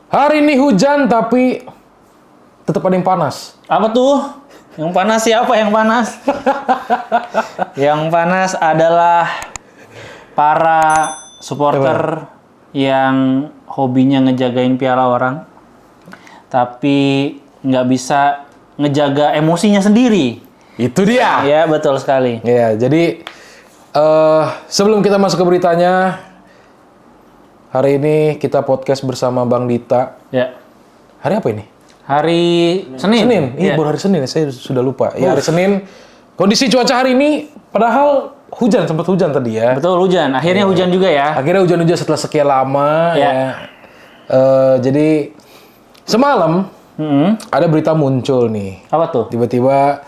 Hari ini hujan tapi tetap ada yang panas. Apa tuh? Yang panas siapa yang panas? Yang panas adalah para supporter yang hobinya ngejagain piala orang, tapi nggak bisa ngejaga emosinya sendiri. Itu dia. Ya, betul sekali. Ya, jadi sebelum kita masuk ke beritanya, hari ini kita podcast bersama Bang Dita. Ya. Hari apa ini? Hari Senin. Senin. Iya, Ya. baru hari Senin. Saya sudah lupa. Ya, hari Senin. Kondisi cuaca hari ini, padahal hujan, sempat hujan tadi ya. Betul, hujan. Akhirnya hujan juga ya. Akhirnya hujan-hujan setelah sekian lama. Ya. Ya. Jadi semalam ada berita muncul nih. Apa tuh? Tiba-tiba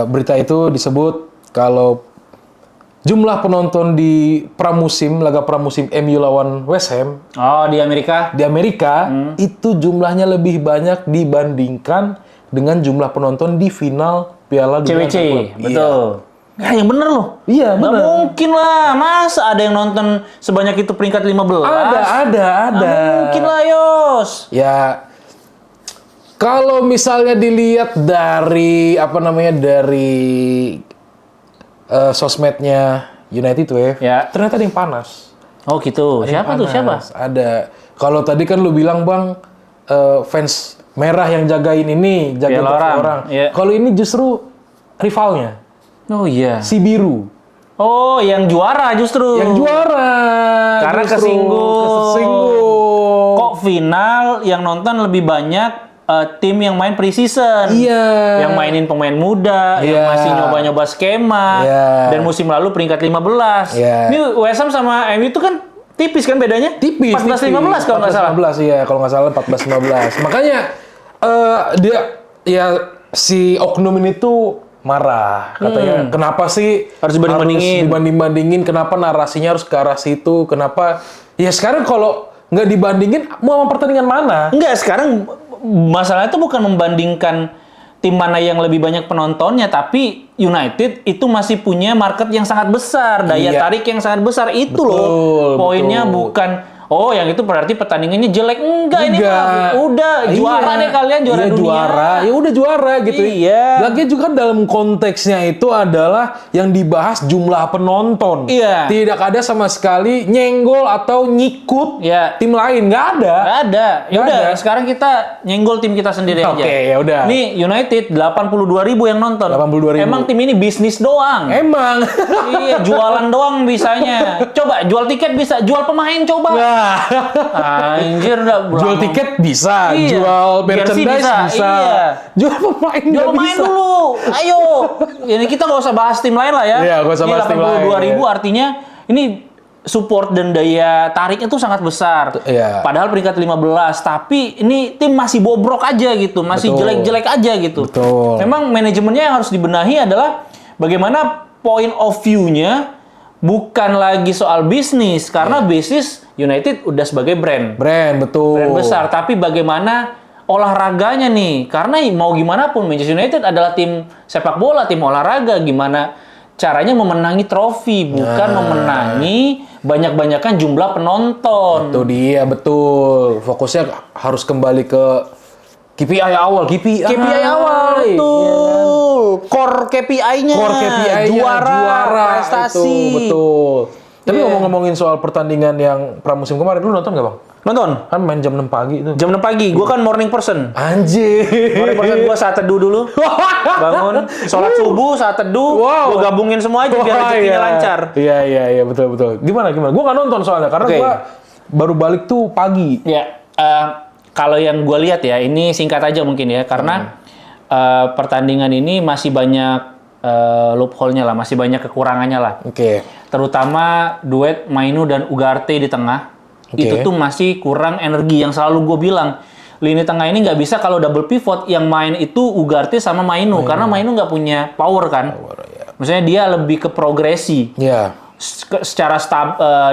berita itu disebut kalau jumlah penonton di laga pramusim MU lawan West Ham Oh, di Amerika. di Amerika itu jumlahnya lebih banyak dibandingkan dengan jumlah penonton di final Piala Dunia CWC. Antar Klub. Betul. Ya, yang bener loh. Iya, Nggak benar. mungkin lah. Masa ada yang nonton sebanyak itu peringkat 15? Ada. Nggak mungkin lah, Yos. Ya, kalau misalnya dilihat dari sosmednya United Wave, Ya. ternyata ada yang panas. Oh gitu. Ada yang Siapa tuh? Siapa? panas. Ada. Kalau tadi kan lu bilang Bang, fans merah yang jagain ini, jagain Piala trofei orang. Iya. Kalau ini justru rivalnya, Oh iya. si biru. Oh, yang juara justru. Yang juara. Karena justru. Kesinggung. Kok final yang nonton lebih banyak tim yang main pre-season. Iya. Yang mainin pemain muda, yang Iya. masih nyoba-nyoba skema. Iya. Dan musim lalu peringkat 15. Iya. Ini West Ham sama MU itu kan tipis kan bedanya? Tipis. 14-15 kalau nggak salah. 14, iya, kalau nggak salah 14-15. Makanya dia ya si oknum ini tuh marah. Katanya kenapa sih Harus dibanding-bandingin. dibanding-bandingin, kenapa narasinya harus ke arah situ? Kenapa? Ya sekarang kalau nggak dibandingin mau pertandingan mana? Enggak, sekarang masalahnya itu bukan membandingkan tim mana yang lebih banyak penontonnya, tapi United itu masih punya market yang sangat besar, daya Iya. tarik yang sangat besar. Itu Betul, loh poinnya, betul. bukan oh yang itu berarti pertandingannya jelek. Enggak, ini Enggak. mah udah juara Iya. deh kalian, juara Iya, dunia. juara. Ya udah juara gitu. Iya. Lagi juga dalam konteksnya itu adalah yang dibahas jumlah penonton. Iya. Tidak ada sama sekali nyenggol atau nyikut Iya. tim lain, nggak ada. Nggak ada. Ya Nggak udah, ada. sekarang kita nyenggol tim kita sendiri aja. Oke, ya udah. Nih United 82.000 yang nonton. 82.000. Emang tim ini bisnis doang. Emang. Iya, jualan doang bisanya. Coba jual tiket bisa, jual pemain coba. Nah, Anjir udah jual lama. tiket bisa, Iya. jual Jersey merchandise bisa, iya. jual pemain Jual nggak pemain bisa. dulu. Ayo. Ini kita nggak usah bahas tim lain lah ya. Iya, nggak usah bahas tim lain, 82.000 ya. artinya ini support dan daya tariknya tuh sangat besar. Iya. Padahal peringkat 15, tapi ini tim masih bobrok aja gitu, masih Betul. jelek-jelek aja gitu. Betul. Memang manajemennya yang harus dibenahi adalah bagaimana point of view-nya bukan lagi soal bisnis, karena bisnis United udah sebagai brand Betul. besar, tapi bagaimana olahraganya nih, karena mau gimana pun Manchester United adalah tim sepak bola, tim olahraga, gimana caranya memenangi trofi, bukan memenangi banyak-banyakan jumlah penonton. Itu dia, betul. Fokusnya harus kembali ke KPI awal, KPI. KPI awal, Iya. betul. Core KPI-nya, Core KPI-nya juara, prestasi. itu, betul. Tapi Iya. ngomong-ngomongin soal pertandingan yang pramusim kemarin, lu nonton nggak Bang? Nonton? Kan main jam 6 pagi itu. Jam 6 pagi, gue kan morning person. Anjir. Morning person gue saat teduh dulu. Bangun, sholat subuh, saat teduh, Wow. gue gabungin semua aja biar Wah, rezekinya iya. lancar. Iya, betul. Gimana? Gua nggak nonton soalnya, karena Oke. gua baru balik tuh pagi. Ya, kalau yang gue lihat ya, ini singkat aja mungkin ya, karena pertandingan ini masih banyak loophole-nya lah, masih banyak kekurangannya lah. Oke. Terutama duet Mainu dan Ugarte di tengah, Oke. itu tuh masih kurang energi. Yang selalu gue bilang, lini tengah ini nggak bisa kalau double pivot, yang main itu Ugarte sama Mainu, karena Mainu nggak punya power kan. Maksudnya dia lebih ke progresi. Iya. Secara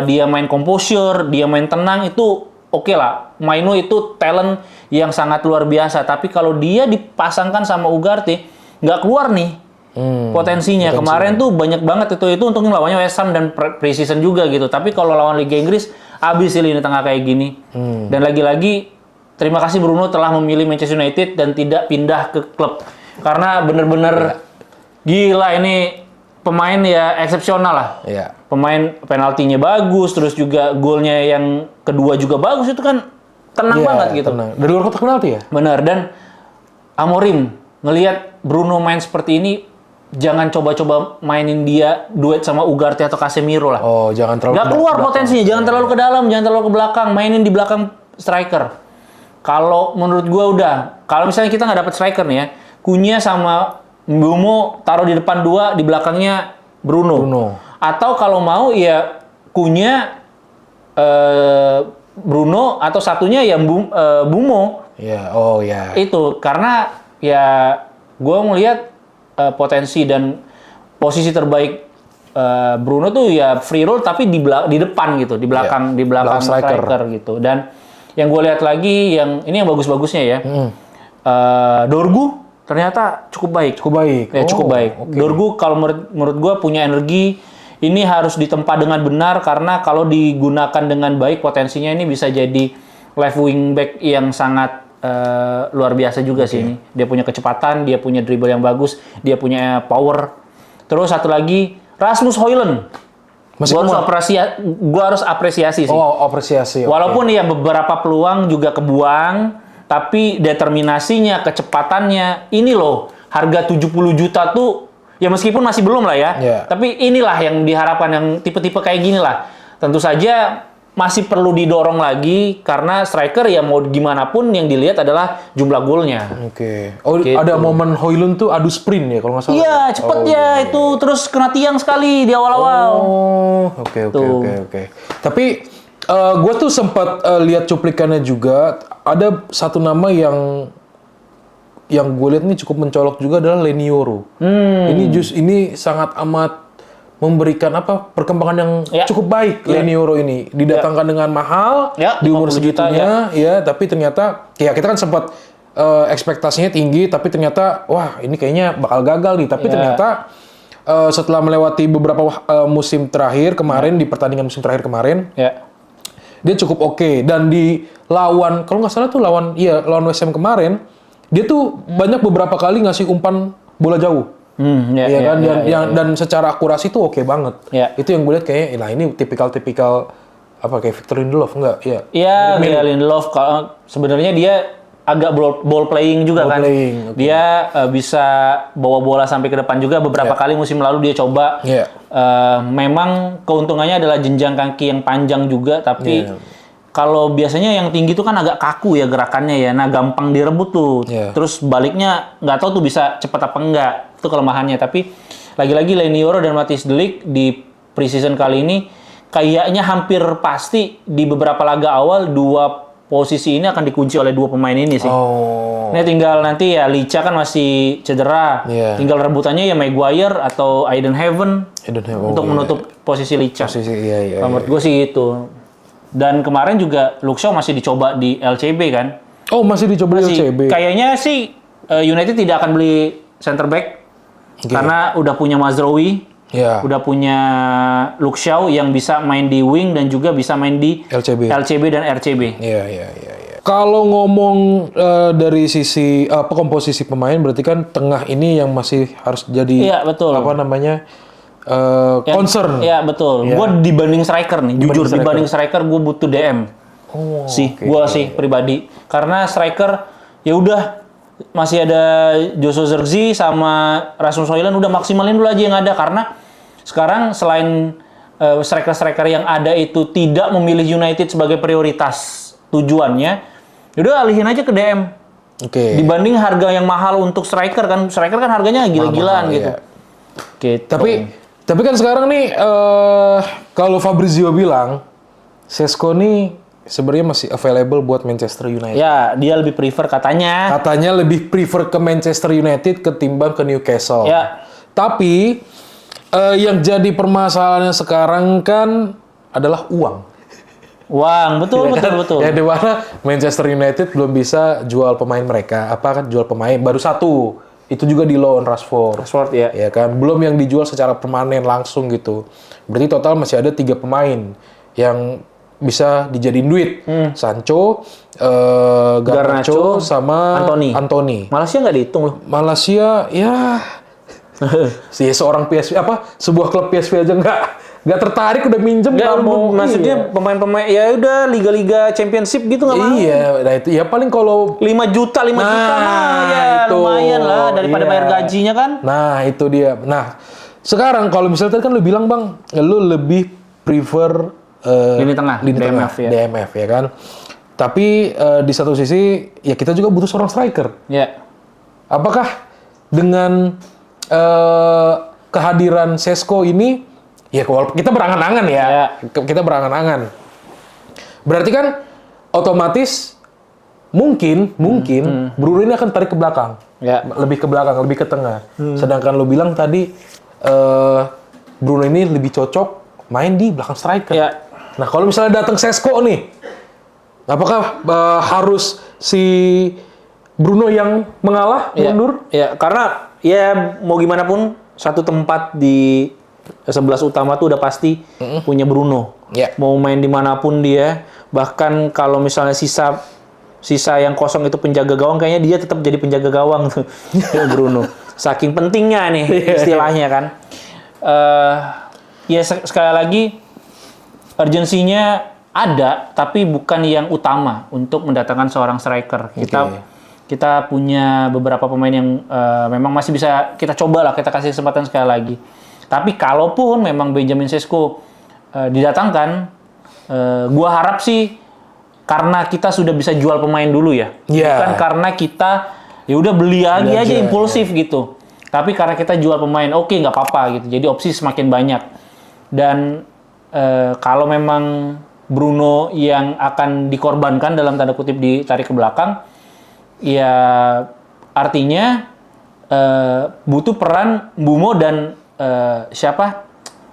dia main composure, dia main tenang itu oke lah. Mainu itu talent yang sangat luar biasa. Tapi kalau dia dipasangkan sama Ugarte, nggak keluar nih potensinya. Kemarin tuh banyak banget itu untungnya lawannya West Ham dan pre-season juga gitu. Tapi kalau lawan Liga Inggris, abis sih lini tengah kayak gini. Dan lagi-lagi terima kasih Bruno telah memilih Manchester United dan tidak pindah ke klub. Karena bener-bener gila ini pemain ya eksepsional lah. Iya. Pemain penaltinya bagus, terus juga golnya yang kedua juga bagus, itu kan tenang banget gitu. Tenang. Dari luar kotak penalti ya? Bener, dan Amorim ngelihat Bruno main seperti ini, jangan coba-coba mainin dia duet sama Ugarte atau Casemiro lah. Oh, jangan terlalu Nggak keluar potensinya, jangan terlalu ke dalam, jangan terlalu ke belakang, mainin di belakang striker. Kalau menurut gua udah, kalau misalnya kita nggak dapet striker nih ya, Cunha sama Mbeumo taruh di depan 2, di belakangnya Bruno. Atau kalau mau ya Cunha, Bruno, atau satunya ya Mbeumo. Iya, oh ya. Itu karena ya gue ngelihat potensi dan posisi terbaik Bruno tuh ya free roll tapi di depan gitu, di belakang striker gitu. Dan yang gue lihat lagi yang ini yang bagus-bagusnya ya, Dorgu ternyata cukup baik. Cukup baik. Okay. Dorgu kalau menurut gue punya energi, ini harus ditempa dengan benar karena kalau digunakan dengan baik potensinya ini bisa jadi left wing back yang sangat luar biasa juga sih ini. Dia punya kecepatan, dia punya dribble yang bagus, dia punya power. Terus satu lagi Rasmus Højlund. Gua harus apresiasi sih. Oh, apresiasi. Walaupun ya beberapa peluang juga kebuang, tapi determinasinya, kecepatannya, ini loh, harga 70 juta tuh, ya meskipun masih belum lah ya, tapi inilah yang diharapkan, yang tipe-tipe kayak gini lah. Tentu saja masih perlu didorong lagi, karena striker ya mau gimana pun yang dilihat adalah jumlah golnya. Oke. Oh, gitu. Ada momen Højlund tuh adu sprint ya kalau nggak salah? Iya, cepet itu, terus kena tiang sekali di awal-awal. Oh, oke. Tapi gue tuh sempat lihat cuplikannya juga. Ada satu nama yang gue lihat ini cukup mencolok juga adalah Lenioro. Ini sangat amat memberikan perkembangan yang cukup baik. Lenioro ini didatangkan dengan mahal di umur segitunya, tapi ternyata ya kita kan sempat ekspektasinya tinggi, tapi ternyata wah ini kayaknya bakal gagal nih. Tapi ternyata setelah melewati beberapa musim terakhir kemarin, di pertandingan musim terakhir kemarin, dia cukup oke. Dan di lawan, kalau nggak salah tuh lawan West Ham kemarin, dia tuh banyak beberapa kali ngasih umpan bola jauh. Dan secara akurasi tuh oke banget. Itu yang gue lihat kayaknya, nah ini tipikal kayak Victor Lindelof enggak? Iya, Lindelof kalau sebenarnya dia agak ball playing juga kan. Dia bisa bawa bola sampai ke depan juga. Beberapa kali musim lalu dia coba. Memang keuntungannya adalah jenjang kaki yang panjang juga, tapi kalau biasanya yang tinggi tuh kan agak kaku ya gerakannya ya, nah gampang direbut tuh. Terus baliknya nggak tahu tuh bisa cepat apa enggak, itu kelemahannya. Tapi lagi-lagi Lenioro dan Matthijs de Ligt di preseason kali ini kayaknya hampir pasti di beberapa laga awal 2 posisi ini akan dikunci oleh 2 pemain ini sih. Ini tinggal nanti ya Licha kan masih cedera, tinggal rebutannya ya Maguire atau Aiden Heaven untuk menutup posisi Licha. Menurut gue sih gitu. Dan kemarin juga Luke Shaw masih dicoba di LCB kan? Oh, masih dicoba di LCB. Kayaknya sih United tidak akan beli center back karena udah punya Mazraoui, udah punya Luke Shaw yang bisa main di wing dan juga bisa main di LCB dan RCB. Iya. Kalau ngomong dari sisi komposisi pemain, berarti kan tengah ini yang masih harus jadi concern. Iya betul. Gue dibanding striker nih, dibanding striker gue butuh DM. Gue sih pribadi. Karena striker ya udah masih ada Joshua Zirkzee sama Rasmus Højlund, udah maksimalin dulu aja yang ada, karena sekarang selain striker-striker yang ada itu tidak memilih United sebagai prioritas tujuannya, udah alihin aja ke DM. Dibanding harga yang mahal untuk striker kan harganya gila-gilaan gitu. Tapi kan sekarang nih, kalau Fabrizio bilang, Šeško nih sebenarnya masih available buat Manchester United. Ya, dia lebih prefer katanya. Katanya lebih prefer ke Manchester United ketimbang ke Newcastle. Tapi, yang jadi permasalahannya sekarang kan adalah uang. Betul. Ya, di mana Manchester United belum bisa jual pemain mereka. Jual pemain baru 1. Itu juga di loan Rashford ya kan, belum yang dijual secara permanen langsung gitu. Berarti total masih ada 3 pemain yang bisa dijadiin duit. Sancho, Garnacho sama Anthony. Malaysia nggak dihitung loh. Malaysia ya seorang PSV sebuah klub PSV aja nggak tertarik udah minjem Nggak, mau maksudnya pemain-pemain ya udah liga-liga championship gitu nggak mau. iya, nah itu ya paling kalau 5 juta mah ya itu. lumayan lah daripada bayar gajinya kan. Nah, itu dia. Nah, sekarang kalau misalnya tadi kan lu bilang Bang, lu lebih prefer Lini tengah, DMF ya. DMF ya kan. Tapi di satu sisi ya kita juga butuh seorang striker. Ya. Apakah dengan kehadiran Sesko ini ya kita berangan-angan ya. Kita berangan-angan. Berarti kan otomatis mungkin Bruno ini akan tarik ke belakang. Ya. Lebih ke belakang, lebih ke tengah. Sedangkan lu bilang tadi Bruno ini lebih cocok main di belakang striker. Ya. Nah, kalau misalnya datang Sesko nih, apakah harus si Bruno yang mengalah, mundur? Ya, karena ya mau gimana pun satu tempat di 11 utama tuh udah pasti punya Bruno. Ya. Mau main dimanapun dia, bahkan kalau misalnya sisa yang kosong itu penjaga gawang, kayaknya dia tetap jadi penjaga gawang tuh Bruno. Saking pentingnya nih istilahnya kan. Ya sekali lagi urgensinya ada, tapi bukan yang utama untuk mendatangkan seorang striker. Kita punya beberapa pemain yang memang masih bisa kita coba lah, kita kasih kesempatan sekali lagi. Tapi kalaupun memang Benjamin Sesko didatangkan, gua harap sih karena kita sudah bisa jual pemain dulu ya. Bukan karena kita ya udah beli lagi aja impulsif gitu. Tapi karena kita jual pemain, oke, nggak apa-apa gitu. Jadi opsi semakin banyak. Dan kalau memang Bruno yang akan dikorbankan dalam tanda kutip ditarik ke belakang, ya artinya butuh peran Bumo dan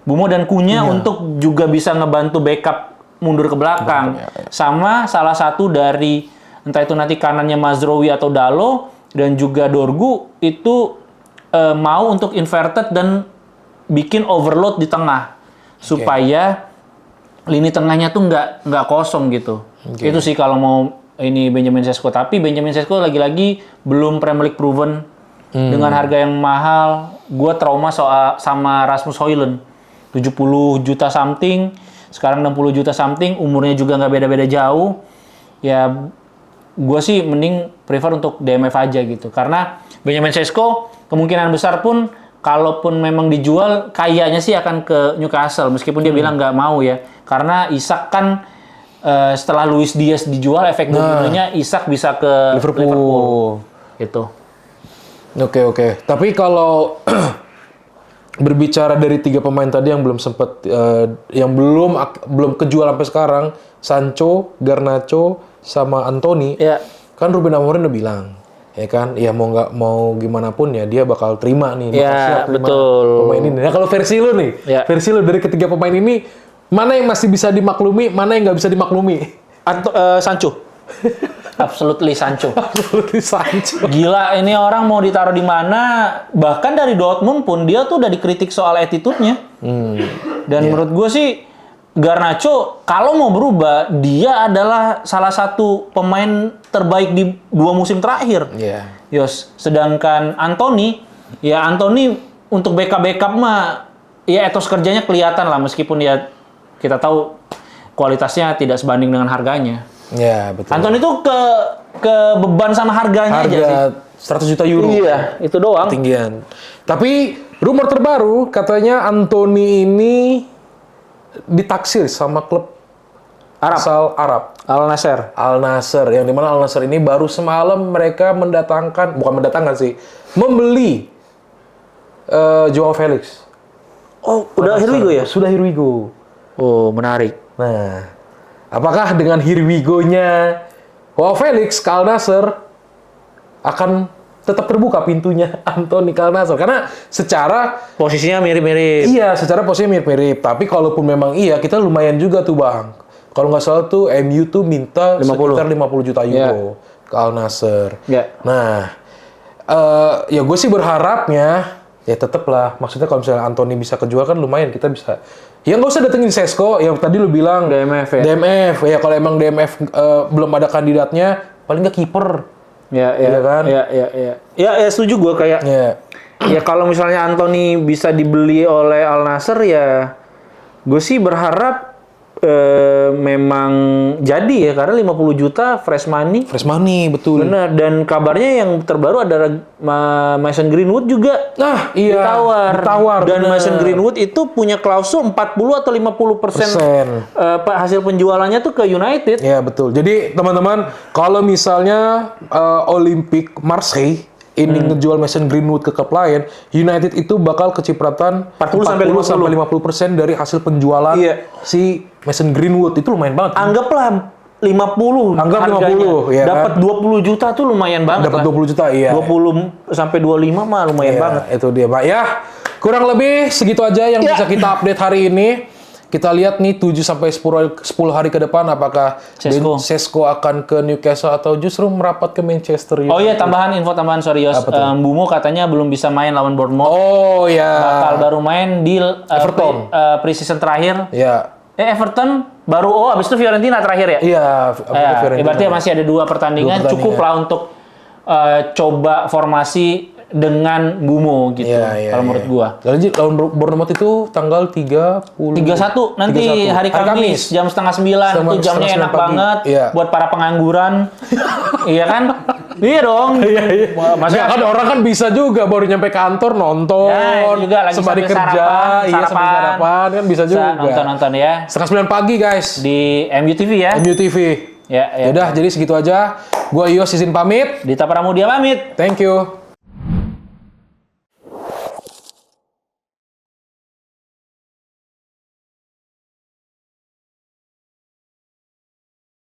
Bumo dan Kunya untuk juga bisa ngebantu backup mundur ke belakang. Sama salah satu dari entah itu nanti kanannya Mazraoui atau Dalo dan juga Dorgu itu mau untuk inverted dan bikin overload di tengah supaya lini tengahnya tuh nggak kosong gitu. Itu sih kalau mau ini Benjamin Sesko. Tapi Benjamin Sesko lagi-lagi belum Premier League proven dengan harga yang mahal. Gue trauma sama Rasmus Højlund, 70 juta something, sekarang 60 juta something, umurnya juga nggak beda-beda jauh. Ya gue sih mending prefer untuk DMF aja gitu. Karena Benjamin Sesko kemungkinan besar pun kalaupun memang dijual, kayaknya sih akan ke Newcastle. Meskipun dia bilang nggak mau ya. Karena Isak kan setelah Luis Diaz dijual, efek dominonya Isak bisa ke Liverpool. Gitu. Oke. Tapi kalau berbicara dari 3 pemain tadi yang belum sempat, yang belum kejual sampai sekarang, Sancho, Garnacho, sama Anthony, kan Ruben Amorim udah bilang, ya kan, ya mau gimana pun ya dia bakal terima nih, bakal siap terima pemain ini. Nah kalau versi lu nih, versi lu dari ketiga pemain ini, mana yang masih bisa dimaklumi, mana yang nggak bisa dimaklumi? Sancho. Absolutely Sancho. Absolutely Sancho. Gila, ini orang mau ditaruh di mana? Bahkan dari Dortmund pun dia tuh udah dikritik soal attitude-nya. Dan menurut gue sih Garnacho kalau mau berubah, dia adalah salah satu pemain terbaik di 2 musim terakhir. Sedangkan Anthony untuk backup mah ya etos kerjanya kelihatan lah, meskipun ya kita tahu kualitasnya tidak sebanding dengan harganya. Ya, betul. Anthony tuh ke beban sama harganya aja sih. 100 juta euro. Iya, itu doang. Tinggian. Tapi rumor terbaru katanya Anthony ini ditaksir sama klub asal Arab. Al Nassr. Yang dimana Al Nassr ini baru semalam mereka membeli Joao Felix. Oh, udah here we go ya? Sudah here we go. Oh, menarik. Nah, apakah dengan here we go-nya Joao Felix ke Al Nassr akan tetap terbuka pintunya Anthony ke Al Nassr? Karena secara posisinya mirip-mirip. Iya, secara posisinya mirip-mirip. Tapi kalaupun memang iya, kita lumayan juga tuh Bang. Kalau nggak salah tuh MU tuh minta sekitar 50 juta euro ke Al Nassr. Nah, ya gue sih berharapnya Ya tetep lah, maksudnya kalau misalnya Anthony bisa kejual kan lumayan, kita bisa. Ya nggak usah datengin Sesko, yang tadi lu bilang. DMF ya? DMF, ya kalau emang DMF belum ada kandidatnya, paling nggak kiper. Ya, Iya kan? Ya, setuju gue kayak. Ya. Ya kalau misalnya Anthony bisa dibeli oleh Al Nassr ya, gue sih berharap memang jadi ya, karena 50 juta fresh money. Fresh money, betul. Bener, dan kabarnya yang terbaru ada Mason Greenwood juga Nah, iya. Ditawar. Dan bener. Mason Greenwood itu punya klausul 40 atau 50% hasil penjualannya tuh ke United. Ya betul. Jadi teman-teman, kalau misalnya Olympique Marseille ini ngejual Mason Greenwood ke klub lain, United itu bakal kecipratan 40 sampai 50% dari hasil penjualan Iya. si Mason Greenwood. Itu lumayan banget. Anggaplah 50 Anggap harganya. 50, ya Dapat kan? 20 juta tuh lumayan banget Dapat lah. 20 juta, iya. 20 sampai 25 mah lumayan Ya, banget. itu dia, Pak. Ya, kurang lebih segitu aja yang bisa kita update hari ini. Kita lihat nih 7 sampai 10 hari ke depan apakah Sesko akan ke Newcastle atau justru merapat ke Manchester United. Oh iya, info tambahan sorry Yos. Mbumo katanya belum bisa main lawan Bournemouth. Oh ya. Bakal baru main di Everton. pre-season terakhir. Ya. Everton baru abis itu Fiorentina terakhir ya? Iya, Fiorentina. Berarti masih ada 2 pertandingan, cukup lah untuk coba formasi dengan Mbumo gitu. Kalau menurut gua. Jadi lawan Bournemouth itu tanggal 31 nanti 31. hari Kamis jam 8:30 itu jamnya enak banget buat para pengangguran. Iya kan? Iya dong. Maksudnya kan orang kan bisa juga baru nyampe kantor nonton, juga lagi sembari sambil kerja, sambil sarapan kan bisa juga. Nonton ya. 9:30 pagi guys di MUTV ya. MUTV. Ya. Yaudah, jadi segitu aja. Gua Yos izin pamit. Dita Pramudia pamit. Thank you.